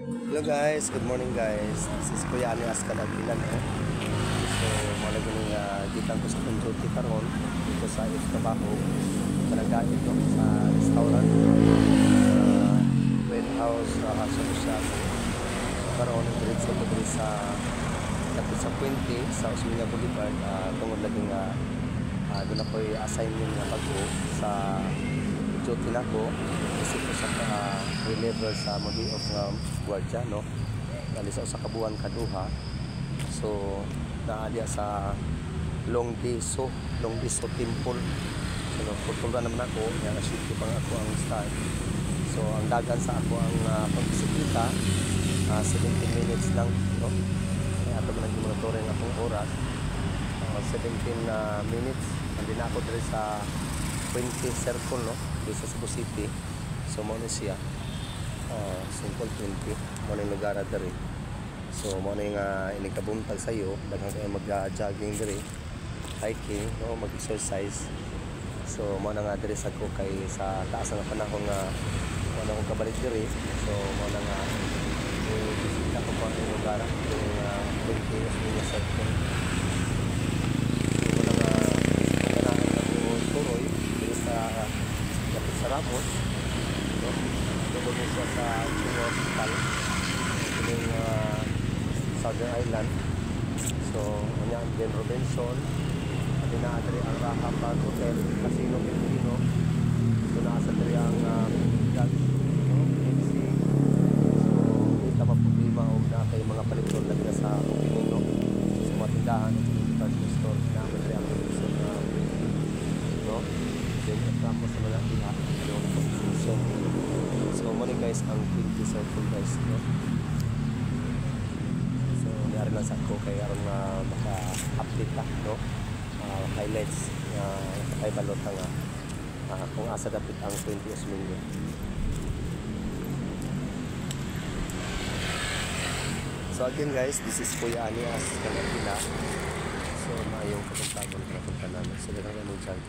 Hello guys, good morning guys. This is Kuya Ani Askan Aguilan. So, malagyan ng gitan ko sa duty karon dito sa trabaho. Talaga ito sa restaurant, warehouse, sa Lusal. Karon diretso ko dito sa dapat sa Puente sa Osmeña Boulevard. Tungod laging doon ako assignment na bago sa duty na ko. Kasi ko sa reliever sa modi of guardia, no? Dali sa usa ka buwan kaduha. So naadya sa Longdiso Temple. So putulra naman ako, nga shift ko pang ako ang start. So ang dagan sa ako ang pagbisikleta 17 minutes lang, no? Kaya ato man ang monitoring akong oras. 17 minutes. Andi na ako diri sa 20 circle, no? Dito sa Cebu City. So mo na siya simple 20 mo na lugar diri. So mo na inikabuntag sa iyo, daghang kayo mag-jogging diri, hiking, no, mag-exercise. So mo na nga diri sa ko kay sa taas nga panahon nga mo na ko kabalik diri. So mo na nga bisita ko pa ang lugar yung 20 years circle. So mo na nga ganahan na ko turoy diri sa dapat sa Ramos. Tungkol mo siya sa hospital yung Southern Island. So yan din Robinson at inaadri ang Rahab Hotel Casino Pilipino. So nasa diri ang MC. So kita pa problema o na kay mga palitron na sa Pilipino sa mga tindahan department store na diri ang Robinson no. Then tapos sa mga tindahan yung position. So muna guys ang 20 circle guys, no? So niyari lang sa ko kay aron maka-update ta, no? Highlights kay balot nga kung asa dapat ang 20 Osmeña. So again guys, this is Kuya Ani Askan Aguilan. So maayong kapuntagon na punta namin. So ganun mo dyan.